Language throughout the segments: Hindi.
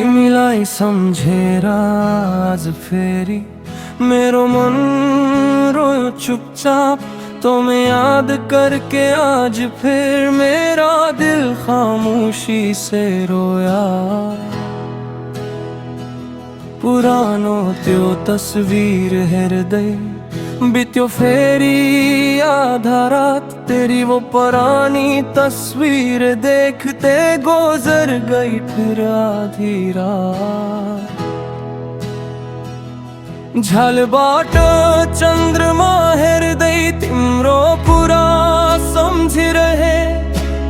तिमीलाई सम्झेर आज फेरि मेरो मन रोयो चुपचाप। तुम्हें याद करके आज फिर मेरा दिल खामोशी से रोया। पुरानो त्यो तस्वीर हृदय बित्यो फेरी आधा रात। तेरी वो पुरानी तस्वीर देखते गुजर गई फिर आधी रात। झलबाट चंद्रमा हृदय तिम्रो पूरा समझिरहे।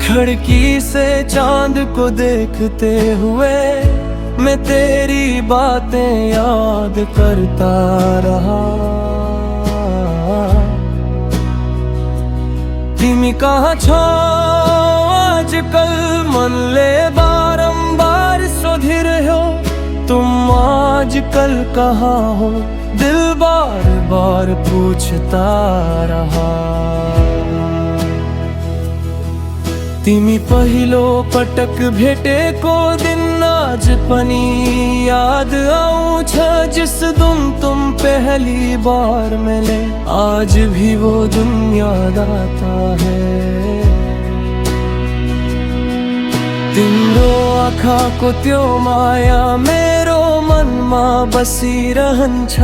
खिड़की से चांद को देखते हुए मैं तेरी बातें याद करता रहा। तिमी कहाँ छौ आजकल मनले बारंबार सोधिरह्यो। तुम आजकल कहाँ हो दिल बार बार पूछता रहा। तिमी पहिलो पटक भेटेको दिन आज पनि याद आउँछ। जिस दिन तुम पहली बार मिले आज भी वो दिन याद आता है। तिम्रो आँखाको त्यो माया मेरो मनमा बसिरहन्छ।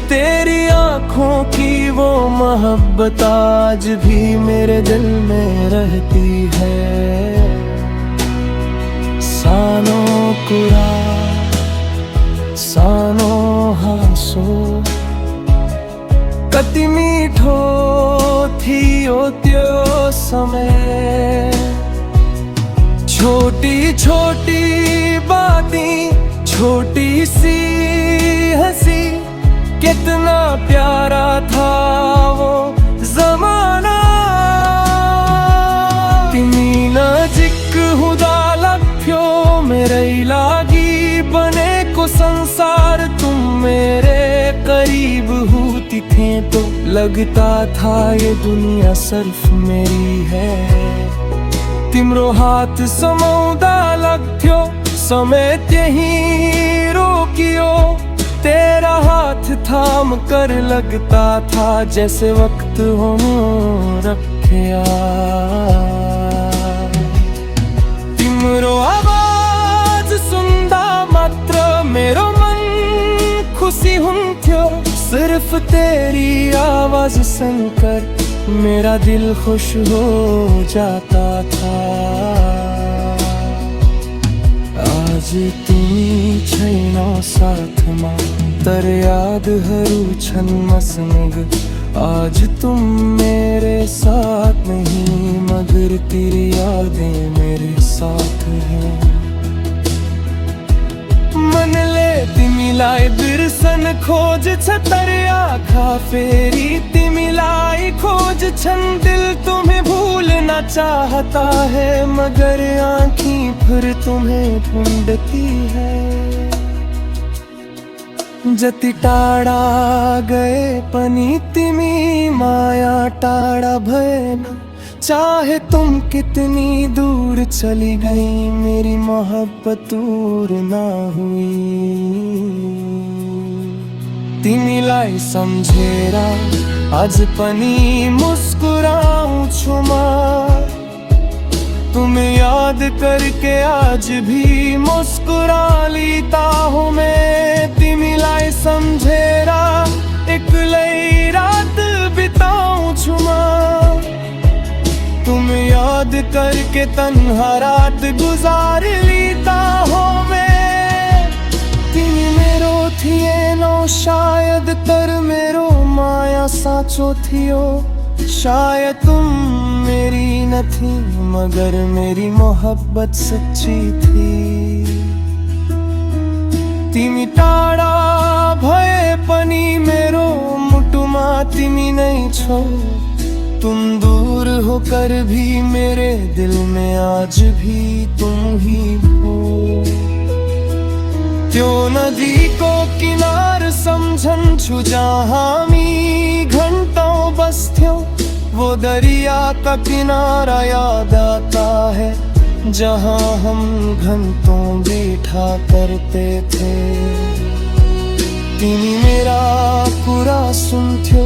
तेरी आँखों की वो मोहब्बत आज भी मेरे दिल में रहती है। सानो कुरा सानो हाँसो कति मीठो थियो त्यो समय। छोटी छोटी बातें छोटी सी हंसी कितना प्यारा था वो जमाना। तिमी नजिक हुँदा लाग्थ्यो मेरै लागि बनेको संसार। तुम मेरे करीब होती थे तो लगता था ये दुनिया सिर्फ मेरी है। तिम्रो हात समाउँदा लाग्थ्यो समय त्यही रोकियो। तेरा हाथ थाम कर लगता था जैसे वक्त हो रखिया। तिम्रो आवाज सुन्दा मात्र मेरो मन खुसी हुन्थ्यो। सिर्फ तेरी आवाज सुनकर मेरा दिल खुश हो जाता था। आज तिमी छैनौ साथमा तर यादहरू छन् मसँग। आज तुम मेरे साथ नहीं मगर तेरी यादें मेरे साथ हैं। मनले तिमीलाई बिर्सन खोज छ तर आँखा फेरि तिमीलाई खोज छन्। दिल तुम्हें भूलना चाहता है मगर आँखें फिर तुम्हें ढूंढती है। जति टाढा गए पनि तिमी माया टाढा भएन। चाहे तुम कितनी दूर चली गई मेरी मोहब्बत दूर ना हुई। तिमीलाई सम्झेर आज पनि मुस्कुराउँछु म। तुम्हें याद करके आज भी मुस्कुरा लेता हूँ मैं। तिमीलाई सम्झेर एक्लै रात बिताउँछु म। तुम याद करके तन्हा रात गुजार लेता हूँ मैं। तिमी मेरो थिएनौ शायद तर मेरो माया साँचो थियो। शायद तुम मेरी न थी मगर मेरी मोहब्बत सच्ची थी। तिमी टाढा भए पनि मेरो मुटुमा तिमी नै छौ। तुम दूर होकर भी मेरे दिल में आज भी तुम ही हो। त्यो नदी को किनार सम्झन्छु जहाँ हामी घन्टौं बस्थ्यौं। वो दरिया का किनारा याद आता है जहाँ हम घंटों बैठा करते थे। तिमी मेरा कुरा सुन्थ्यो,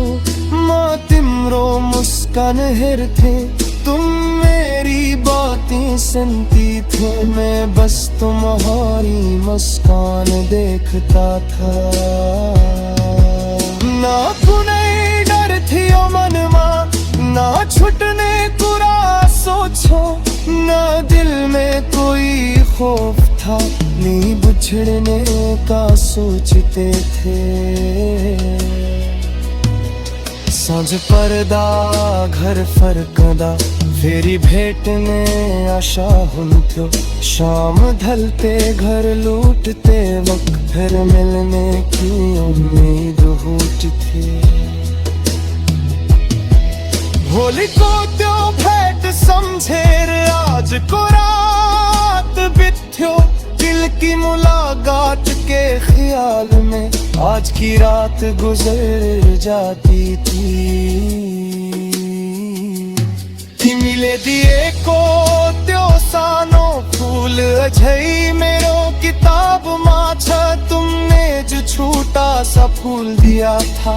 म तिम्रो मुस्कान हेर्थे। तुम मेरी बातें सुनती थे, मैं बस तुम्हारी मुस्कान देखता था। ना कुनै डर थियो मनमा, ना छुटने कुरा सोचो, ना दिल में कोई खौफ था, नहीं बिछड़ने का सोचते थे। सांझ पर्दा घर फरकदा, फेरी भेटने आशा हुन्थ्यो। शाम ढलते घर लूटते वक्त, फिर मिलने की उम्मीद होती। होली को त्यो भेंट समझेर, आज को रात बिथ्यो। दिल की मुलाकात के ख्याल में आज की रात गुजर जाती थी। मिले दिए को त्यो सानो फूल अझै मेरो किताब मा छ। तुमने जो छोटा सा फूल दिया था,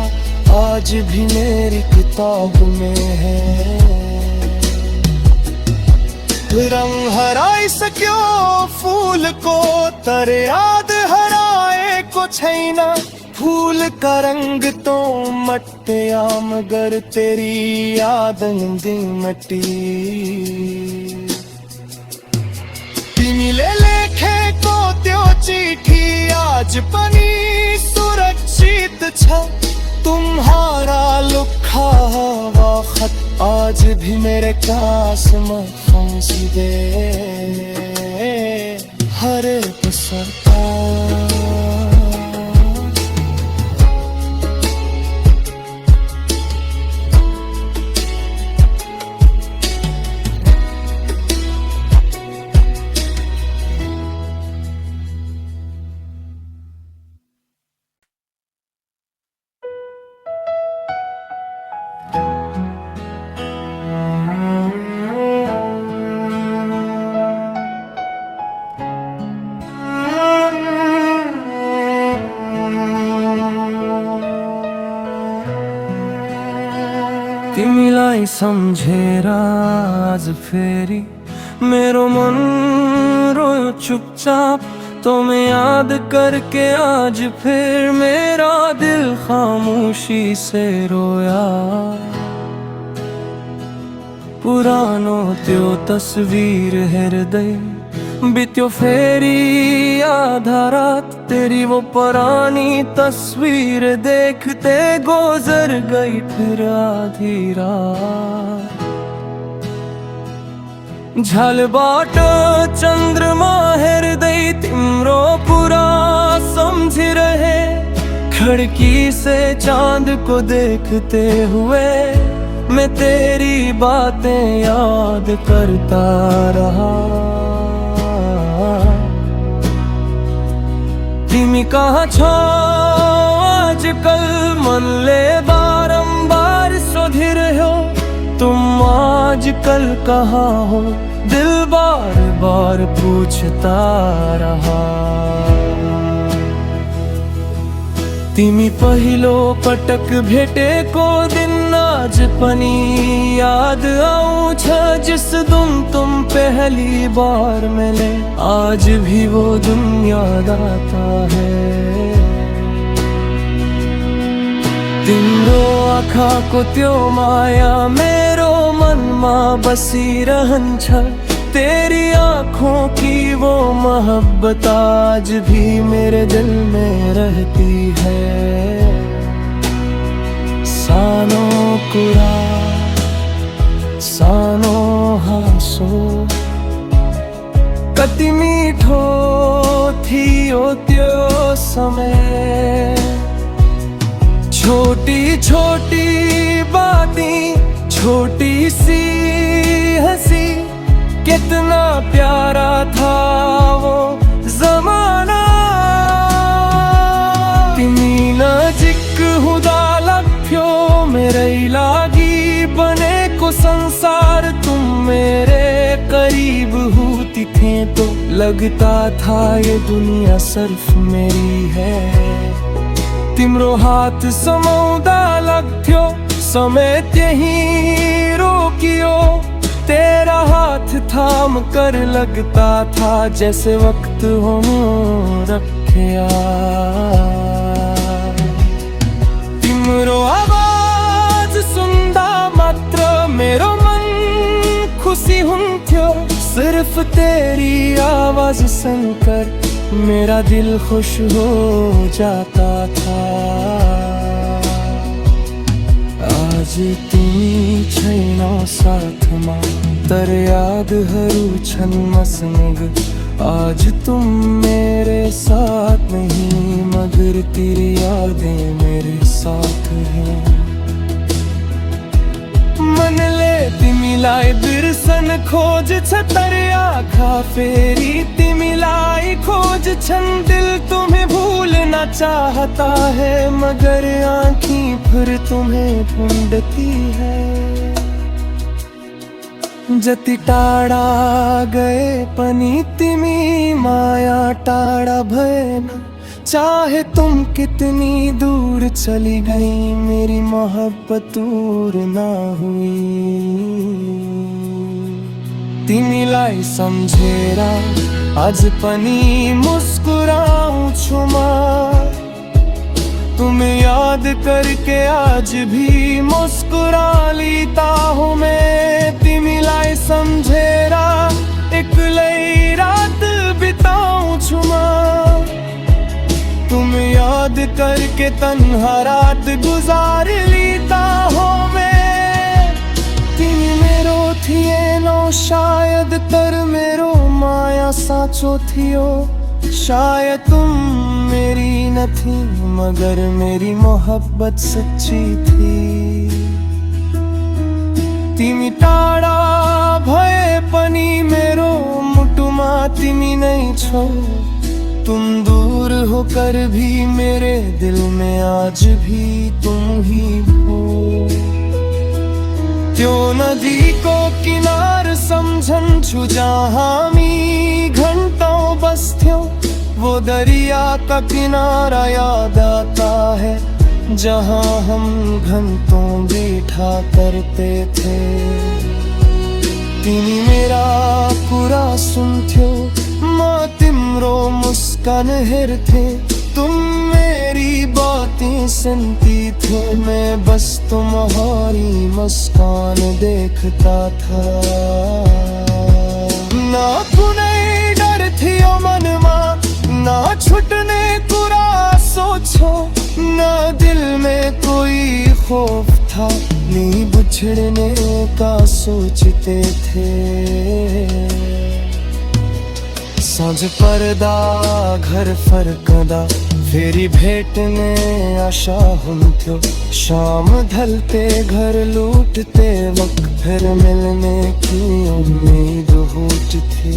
आज भी मेरी किताब में है। रंग हराई सक्यो फूल को, तर याद हराए को छैन। फूल का रंग तो मट्या, मगर तेरी याद दी मटी। तिमीले लेखे को त्यो चिठी आज पनि सुरक्षित छ। तुम्हारा लुखा हुआ खत आज भी मेरे कास में फंसी दे। हरे पसरता तिमीलाई सम्झेर आज फेरि मेरो मन रोयो चुपचाप। तुम्हें याद करके आज फिर मेरा दिल खामोशी से रोया। पुरानो त्यो तस्वीर हृदय बित्यो फेरी आधा रात। तेरी वो पुरानी तस्वीर देखते गुजर गई फिर आधी रात। झलबाट चंद्रमा हृदय तिम्रो पूरा सम्झिरहे। खिड़की से चांद को देखते हुए मैं तेरी बातें याद करता रहा। तिमी कहाँ छौ आजकल मनले बारंबार सोधिरह्यो। तुम आजकल कहाँ हो दिल बार बार पूछता रहा। तिमी पहिलो पटक भेटेको दिन आज पनि याद आउँछ। जिस दिन तुम पहली बार मिले आज भी वो दिन याद आता है। तिम्रो आँखाको त्यो माया मेरो मनमा बसिरहन्छ। तेरी आँखों की वो मोहब्बत आज भी मेरे दिल में रहती है। सानो कुरा सानो हाँसो कति मीठो थियो त्यो समय। छोटी छोटी बातें छोटी सी हंसी कितना प्यारा था वो जमाना। तिमी नजिक हुँदा लाग्थ्यो मेरै लागि बनेको संसार। तुम मेरे करीब हुती दिखें तो लगता था ये दुनिया सिर्फ मेरी है। तिम्रो हाथ समौदा लाग्थ्यो समेत यहीं रोकियो, तेरा हाथ थाम कर लगता था जैसे वक्त हो रखिया। तिम्रो आवाज सुन्दा मात्र मेरो मन खुशी हुन्थ्यो, सिर्फ तेरी आवाज सुनकर मेरा दिल खुश हो जाता था। आज तिमी छैनौ साथमा, तर यादहरू छन् मसँग। आज तुम मेरे साथ नहीं, मगर तेरी यादें मेरे साथ हैं। मनले तिमीलाई बिर्सन खोज छ, तर आँखा फेरि तिमीलाई खोज छन्। दिल तुम्हें भूलना चाहता है, मगर आँखें फिर तुम्हें ढूंढती है। जति टाढा गए पनि तिमी माया टाढा भएन। चाहे तुम कितनी दूर चली गई, मेरी मोहब्बत दूर ना हुई। तिमीलाई सम्झेर आज पनि मुस्कुराउँछु म, तुम्हें याद करके आज भी मुस्कुरा लेता हूँ मैं। तिमीलाई सम्झेर एक्लै रात बिताउँछु म, तुम याद करके तन्हा रात गुजार लेता हूँ मैं। तिमी मेरो थिएनौ शायद, तर मेरो माया साँचो थियो। शायद तुम मेरी न थी, मगर मेरी मोहब्बत सच्ची थी। तिमी टाढा भए पनि मेरो मुटुमा तिमी नै छौ। तुम दूर होकर भी मेरे दिल में आज भी तुम ही हो। त्यो नदी को किनार सम्झन्छु जहाँ हामी घन्टौं बस्थ्यौं। वो दरिया का किनारा याद आता है, जहाँ हम घंटों बैठा करते थे। तिमी मेरा कुरा सुन्थ्यौ, म तिम्रो मुस्कान हेर्थे। तुम मेरी बातें सुनती थे, मैं बस तुम्हारी मुस्कान देखता था। ना कुनै डर थियो मनमा, ना छुटने कुरा सोचो। ना दिल में कोई खौफ था, नहीं बिछड़ने का सोचते थे। साँझ पर्दा घर फर्कदा फेरि भेट्ने आशा हुन्थ्यो। शाम ढलते घर लुटते वक्त फिर मिलने की उम्मीद उठती।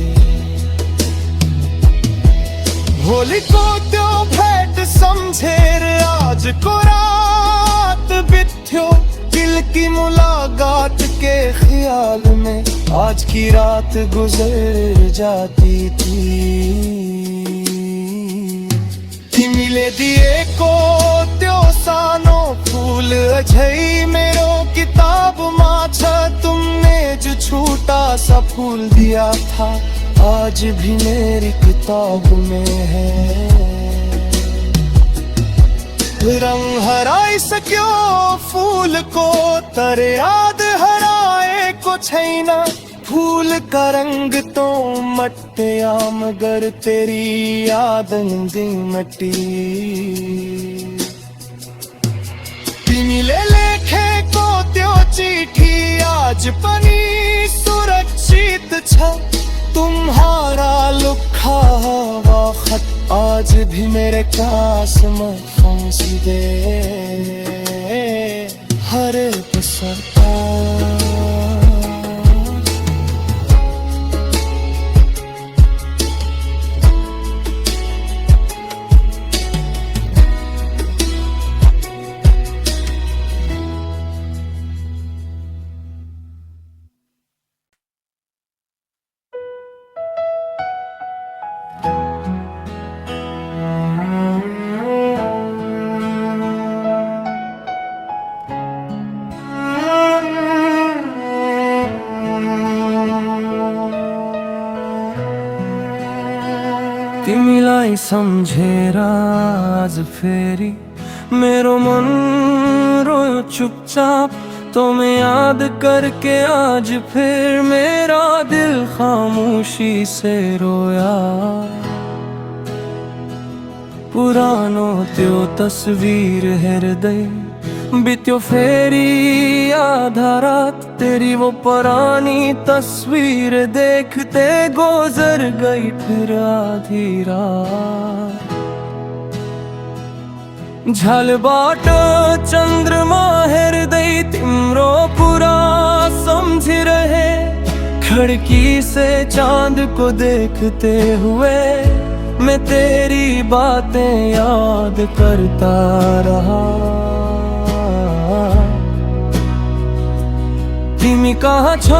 होली को त्यो भेट सम्झेर आज को रात बित्थ्यो। दिल की मुलाकात के ख्याल में आज की रात गुजर जाती थी। तिमीले दिएको त्यो सानो फूल अझै मेरो किताबमा छ। तुमने जो छोटा सा फूल दिया था, आज भी मेरी किताब में है। रंग हराई सक्यो फूल को, तर याद हराए को छैन। फूल का रंग तो मट्या, मगर तेरी याद नहीं मटी। तिमीले लेखेको त्यो चिठी आज पनि सुरक्षित छ। तुम्हारा लुखा हुआ खत आज भी मेरे पास मौजूद है। हर बसंता तिमीलाई सम्झेर आज फेरि मेरो मन रोयो चुपचाप। तुम्हें याद करके आज फिर मेरा दिल खामोशी से रोया। पुरानो त्यो तस्वीर हृदय बित्यो फेरी आधा रात। तेरी वो पुरानी तस्वीर देखते गुजर गई फिर आधी रात। झलबाट चंद्रमा हृदय तिम्रो पूरा सम्झिरहे। खिड़की से चांद को देखते हुए मैं तेरी बातें याद करता रहा। तिमी कहाँ छौ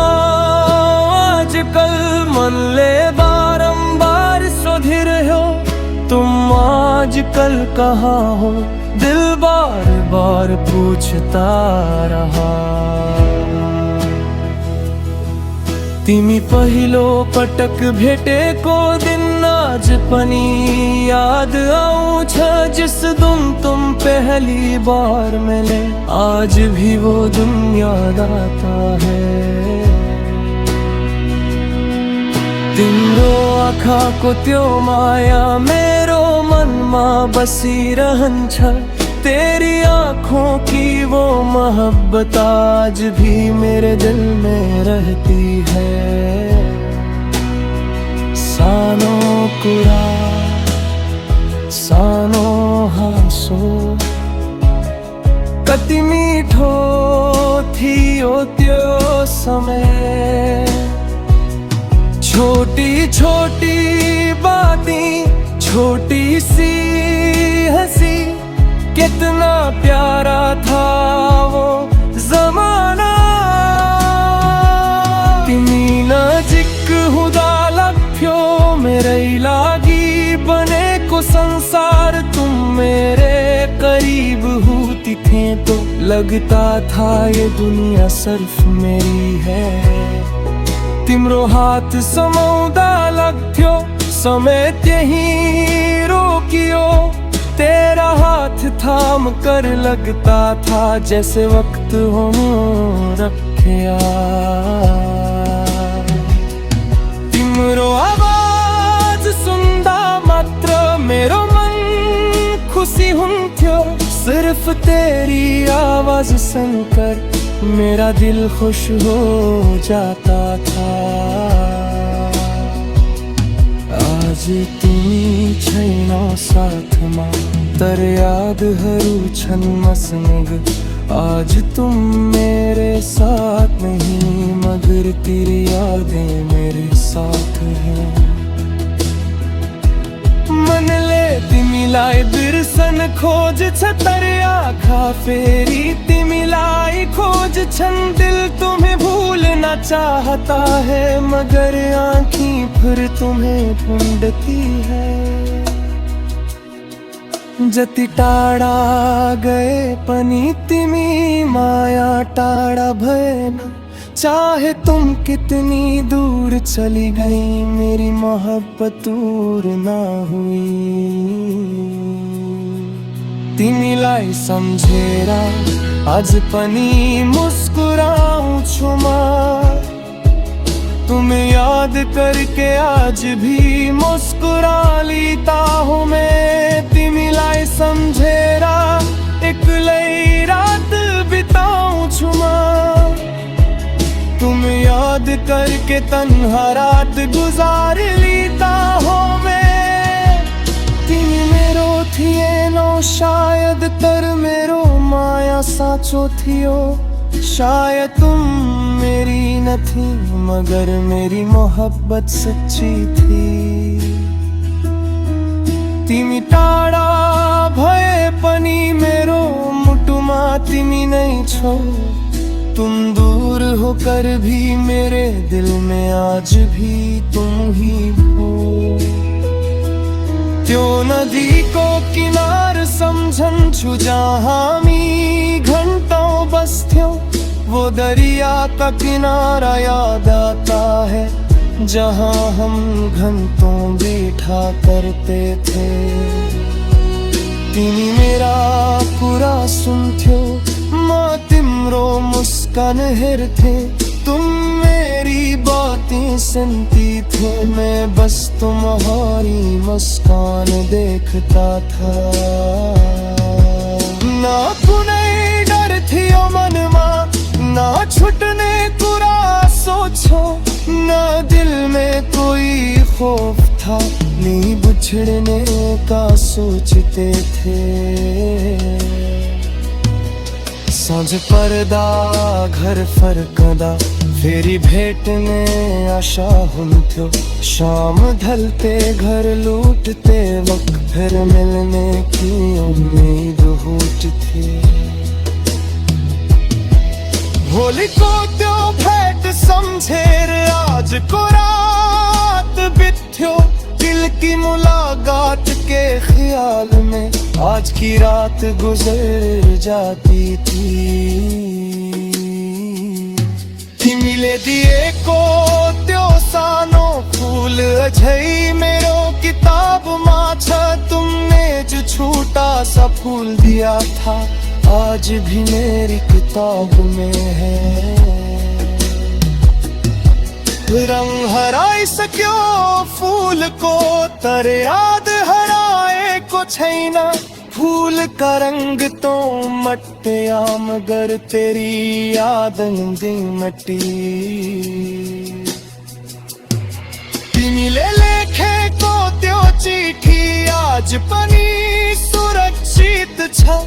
आजकल मनले बारंबार सोधिरह्यो। तुम आजकल कहाँ हो दिल बार बार पूछता रहा। तिमी पहिलो पटक भेटेको दिन आज पनि याद आउँछ। जिस दिन तुम पहली बार मिले आज भी वो दिन याद आता है। तिम्रो आँखाको त्यो माया मेरो मनमा बसिरहन्छ। तेरी आँखों की वो मोहब्बत आज भी मेरे दिल में रहती है। सानो कुरा सानो हाँसो कति मीठो थियो त्यो समय। छोटी छोटी बातें छोटी सी हंसी कितना प्यारा था वो जमाना। तिमी नजिक हुँदा लाग्थ्यो मेरै लागि बनेको संसार। तुम मेरे करीब होती थे तो लगता था ये दुनिया सिर्फ मेरी है। तिम्रो हात समाउँदा लाग्थ्यो समेत यही रोकियो। तेरा हाथ थाम कर लगता था जैसे वक्त हो रखिया। तिम्रो आवाज सुन्दा मात्र मेरो मन खुसी हुन्थ्यो। सिर्फ तेरी आवाज सुनकर मेरा दिल खुश हो जाता था। आज तिमी छैनौ साथमा तर यादहरू छन् मसँग। आज तुम मेरे साथ नहीं मगर तेरी यादें मेरे साथ हैं। मनले तिमीलाई बिर्सन खोज छ तर आँखा फेरि तिमीलाई खोज छन्। दिल तुम्हें भूलना चाहता है मगर आँखें फिर तुम्हें ढूंढती है। जति टाढा गए पनि तिमी माया टाढा भएन। चाहे तुम कितनी दूर चली गई मेरी मोहब्बत दूर ना हुई। तिमीलाई सम्झेर आज पनि मुस्कुराउँछु म। तुम्हें याद करके आज भी मुस्कुरा लेता हूँ मैं। तिमीलाई सम्झेर एक्लै रात बिताउँछु म। तुम याद करके तन्हा रात गुजार लेता हूँ मैं। तिमी मेरो थिएनौ शायद तर मेरो माया साँचो थियो। शायद तुम मेरी न थी मगर मेरी मोहब्बत सच्ची थी। तिमी टाढा भए पनि मेरो मुटुमा तिमी नै छौ। तुम दूर होकर भी मेरे दिल में आज भी तुम ही हो। त्यो नदी को किनार सम्झन्छु जहाँ हामी घन्टौं बस्थ्यौं। वो दरिया का किनारा याद आता है जहाँ हम घंटों बैठा करते थे। तिमी मेरा कुरा सुन्थ्यो, म तिम्रो मुस्कान हेर्थे। तुम मेरी बातें सुनती थे, मैं बस तुम्हारी मुस्कान देखता था। ना कुनै डर थियो मनमा, ना छुटने कुरा सोचो, ना दिल में कोई खौफ था, नहीं बिछड़ने का सोचते थे। सांझ पर्दा घर फरकदा, फेरी भेटने आशा हुन्थ्यो। शाम ढलते घर लूटते वक्त, फिर मिलने की उम्मीद होती। होली को त्यो भेंट समझेर, आज को रात बिथ्यो। दिल की मुलाकात के ख्याल में आज की रात गुजर जाती थी। तिमीले दिएको त्यो सानो फूल अझै मेरो किताबमा छ। तुमने जो छोटा सा फूल दिया था, आज भी मेरी किताब में है। रंग हराई सक्यो फूल को, तर याद हराए को छैन। फूल का रंग तो मट्टिया, मगर तेरी याद दी मट्टी। तिमीले लेखेको त्यो चिठी आज पनि सुरक्षित छ।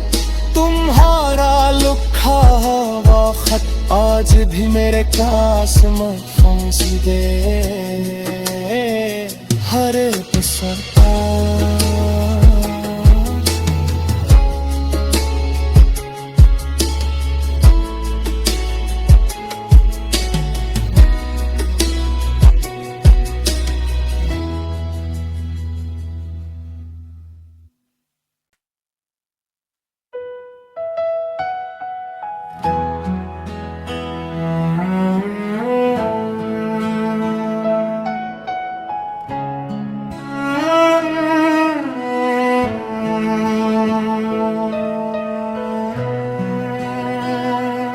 तुम्हारा लुखा हुआ खत आज भी मेरे पास मौजूद है। हर पसंद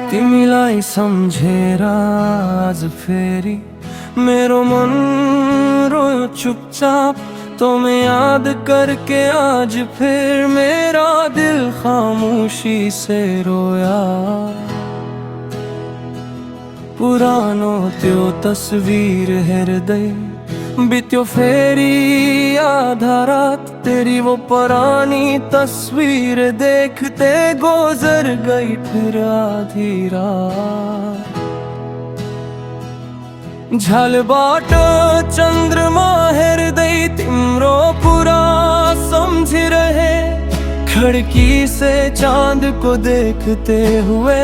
तिमीलाई सम्झेर आज फेरि मेरो मन रोयो चुपचाप। तुम्हें याद करके आज फिर मेरा दिल खामोशी से रोया। पुरानो त्यो तस्वीर हृदय बित्यो फेरी आधा रात। तेरी वो पुरानी तस्वीर देखते गुजर गई फिर आधी रात। झलबाट चंद्रमा हृदय तिम्रो पूरा समझिरहे। खिड़की से चांद को देखते हुए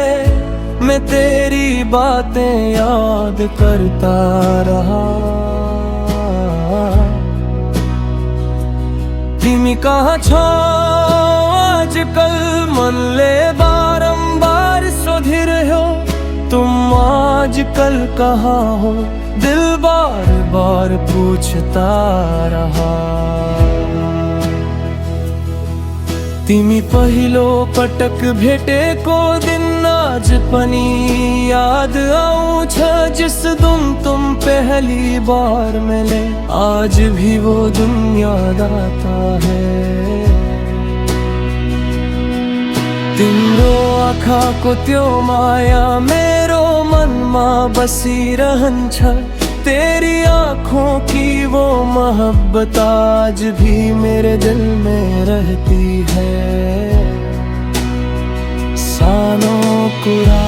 मैं तेरी बातें याद करता रहा। तिमी कहाँ छौ आजकल मनले बारंबार सोधिरह्यो। तुम आजकल कहाँ हो दिल बार बार पूछता रहा। तिमी पहिलो पटक भेटेको दिन आज पनि याद आउँछ। जिस दिन तुम पहली बार मिले आज भी वो दिन याद आता है। तिम्रो आँखाको त्यो माया मेरो मनमा बसिरहन्छ। तेरी आँखों की वो मोहब्बत आज भी मेरे दिल में रहती है। सानो कुरा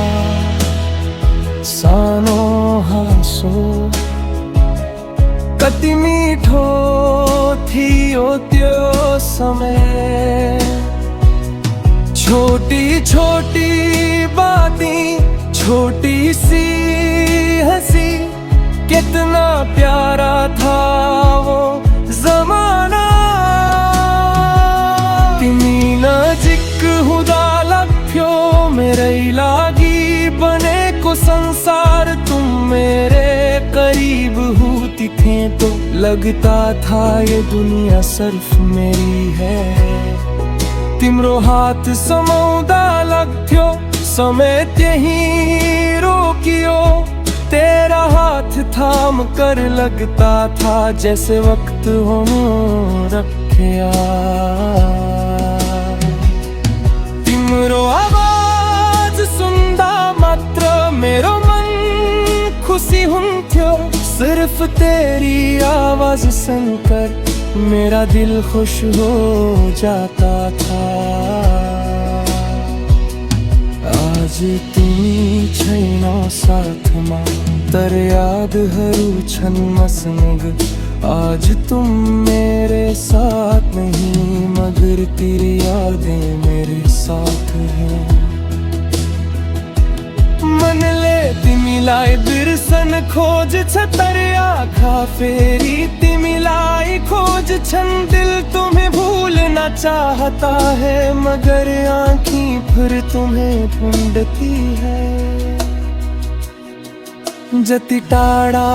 सानो हाँसो कति मीठो थियो त्यो समय। छोटी छोटी बातें छोटी सी हंसी कितना प्यारा था वो जमाना। तिमी नजिक हुँदा लाग्थ्यो मेरै लागि बनेको संसार। तुम मेरे करीब हुती थे तो लगता था ये दुनिया सिर्फ मेरी है। तिम्रो हाथ समौदा लाग्थ्यो समेत यहीं रोकियो। तेरा हाथ थाम कर लगता था जैसे वक्त हो रखिया। तिम्रो आवाज सुन्दा मात्र मेरो मन खुशी हुन्थ्यो। सिर्फ तेरी आवाज सुनकर मेरा दिल खुश हो जाता था। आज तिमी छैनौ साथमा तर यादहरू छन् मसँग। आज तुम मेरे साथ नहीं मगर तेरी यादें मेरे साथ हैं। मनले तिमीलाई बिर्सन खोज छ तर आँखा फेरि तिमीलाई खोज छन्। दिल तुम्हें भूलना चाहता है मगर आँखें फिर तुम्हें ढूंढती है। जति टाढा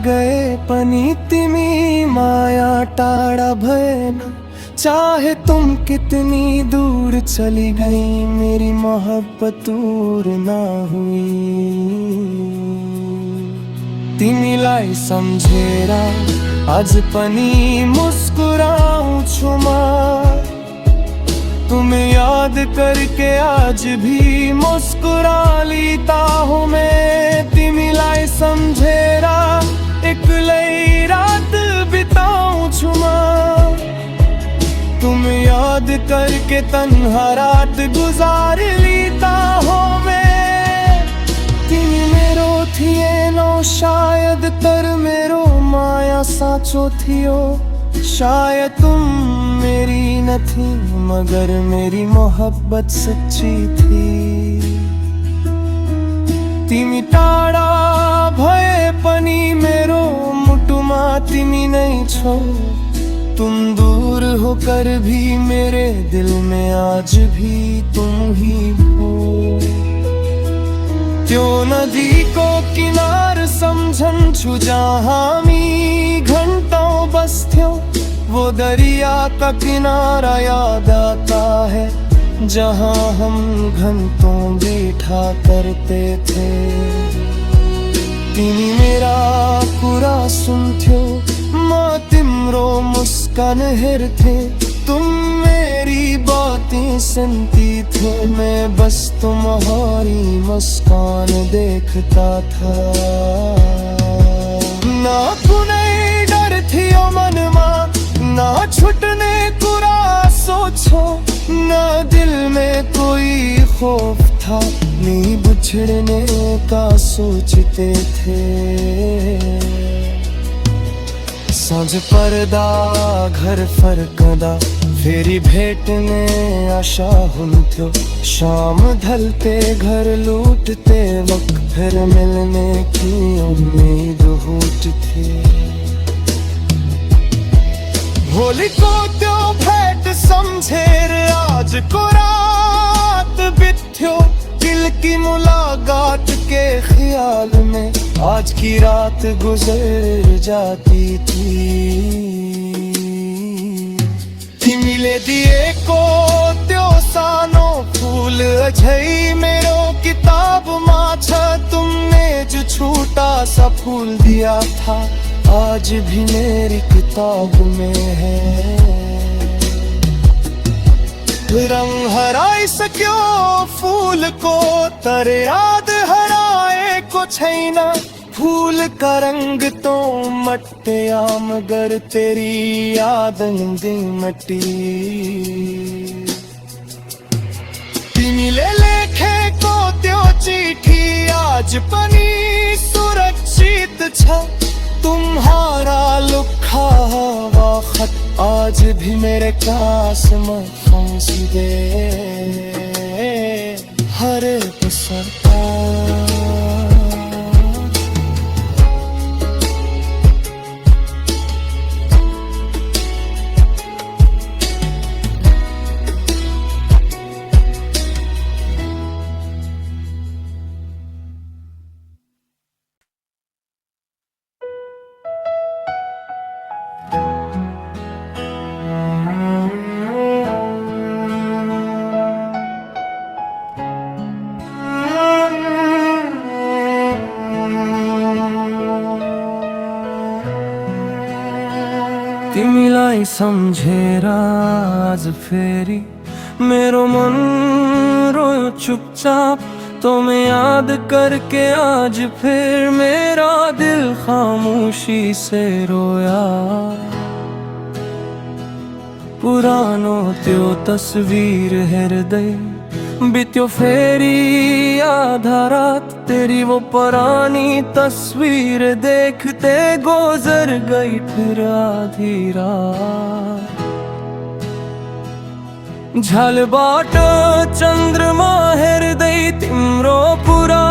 गए पनि तिमी माया टाढा भएन। चाहे तुम कितनी दूर चली गई मेरी मोहब्बत दूर ना हुई। तिमीलाई सम्झेर आज पनि मुस्कुराउँछु म। तुम्हें याद करके आज भी मुस्कुरा लेता हूँ मैं। तिमीलाई सम्झेर एक्लै रात बिताउँछु म। तुम याद करके तन्हा रात गुजार लेता हूँ मैं। तिमी मेरो थिएनौ शायद तर मेरो माया साँचो थियो। शायद तुम मेरी न थी मगर मेरी मोहब्बत सच्ची थी। तिमी टाढा भए पनि मेरो मुटुमा तिमी नै छौ। तुम दूर होकर भी मेरे दिल में आज भी तुम ही हो। त्यो नदी को किनार सम्झन्छु जहाँ हामी घन्टौं बस्थ्यौ। वो दरिया का किनारा याद आता है जहाँ हम घंटों बैठा करते थे। तिमी मेरा कुरा सुन्थ्यौ म तिम्रो मुस्कान हेर्थे। तुम मेरी बातें सुनती थे मैं बस तुम्हारी मुस्कान देखता था। ना कुनै डर थियो मनमा ना छुटने कुरा सोचो। ना दिल में कोई खौफ था नहीं बिछड़ने का सोचते थे। साँझ पर्दा घर फर्कदा फेरि भेट्ने आशा हुन्थ्यो। शाम ढलते घर लूटते वक्त फिर मिलने की उम्मीद उठथे। होली को त्यो भेट सम्झेर आज को रात बित्थ्यो। दिल की मुलाकात के ख्याल में आज की रात गुजर जाती थी। तिमीले दिएको त्यो सानो फूल अझै मेरो किताबमा छ। तुमने जो छोटा सा फूल दिया था आज भी मेरी किताब में है। रंग हराई सक्यो फूल को तर याद हराए को छैन। फूल का रंग तो मट्टिया मगर तेरी याद नहीं मटी। तिमीले लेखेको त्यो चिठी आज पनि सुरक्षित छ। तुम्हारा लुखा हुआ खत आज भी मेरे काश में फंसी दे। हर सरकार तिमीलाई सम्झेर आज फेरि मेरो मन रोयो चुपचाप। तुम्हें याद करके आज फिर मेरा दिल खामोशी से रोया। पुरानो त्यो तस्वीर हृदय बित्यो फेरी आधा रात। तेरी वो पुरानी तस्वीर देखते गुजर गई फिर आधी रात। झलबाट चंद्रमा हृदय तिम्रो पूरा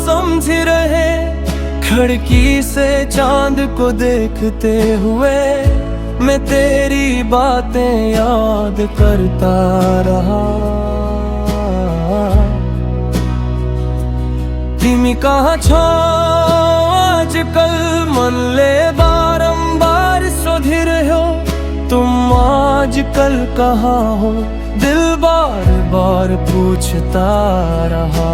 समझिरहे। खिड़की से चांद को देखते हुए मैं तेरी बातें याद करता रहा। तिमी कहाँ छौ आजकल मनले बारंबार सोधिरह्यो। तुम आजकल कहाँ हो दिल बार बार पूछता रहा।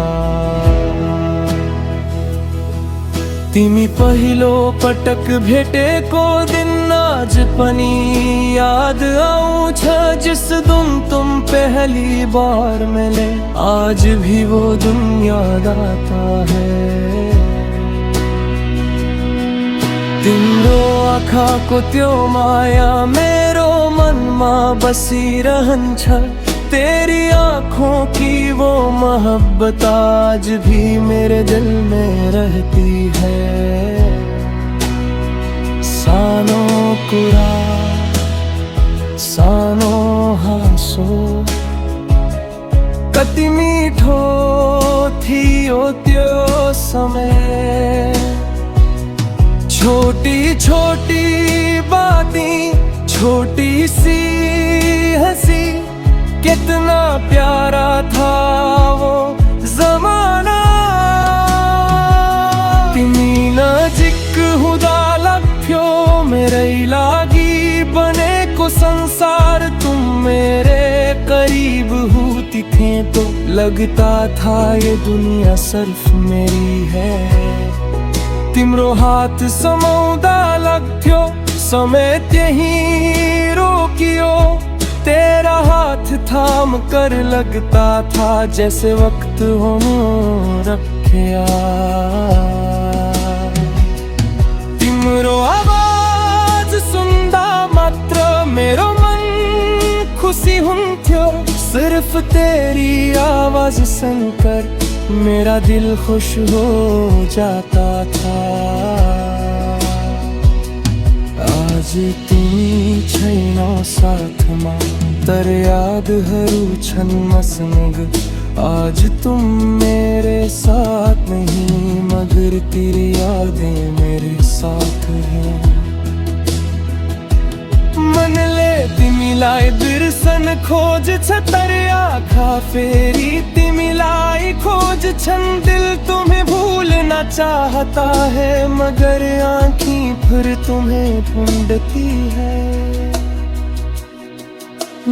तिमी पहिलो पटक भेटेको दिन आज पनि याद आउँछ। जिस दिन तुम पहली बार मिले आज भी वो दिन याद आता है। तिम्रो आँखाको त्यो माया मेरो मनमा बसिरहन्छ। तेरी आँखों की वो मोहब्बत आज भी मेरे दिल में रहती है। सानो कुरा सानो हाँसो कति मीठो थियो त्यो समय। छोटी छोटी बातें छोटी सी हंसी कितना प्यारा था वो जमाना। तिमी नजिक हुँदा लाग्थ्यो मेरै लागि बनेको संसार। तुम मेरे करीब होती थे तो लगता था ये दुनिया सिर्फ मेरी है। तिम्रो हात समाउँदा लाग्थ्यो समेत यहीं रोकियो। तेरा हाथ थाम कर लगता था जैसे वक्त हो रखिया। तिम्रो आवाज सुन्दा मात्र मेरो मन खुसी हुन्थ्यो। सिर्फ तेरी आवाज सुनकर मेरा दिल खुश हो जाता था। आज तिमी छैनौ साथमा तर यादहरू छन् मसँग। आज तुम मेरे साथ नहीं मगर तेरी यादें मेरे साथ हैं। मनले तिमीलाई बिर्सन खोज छ तर आँखा फेरि तिमीलाई खोज छन्। दिल तुम्हें भूलना चाहता है मगर आँखें फिर तुम्हें ढूंढती है।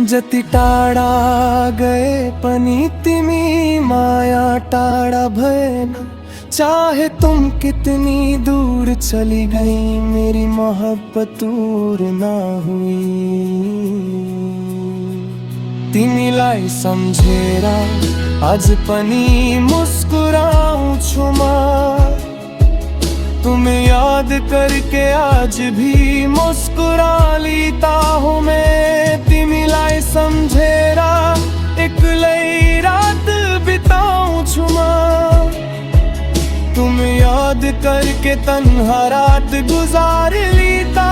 जति टाढा गए पनि तिमी माया टाढा भएन। चाहे तुम कितनी दूर चली गई मेरी मोहब्बत दूर ना हुई। तिमीलाई सम्झेर आज पनि मुस्कुराउँछु म। तुम्हें याद करके आज भी मुस्कुरा लेता हूँ मैं। तिमीलाई सम्झेर एक्लै रात बिताउँछु म। तुम याद करके तन्हा रात गुजार लेता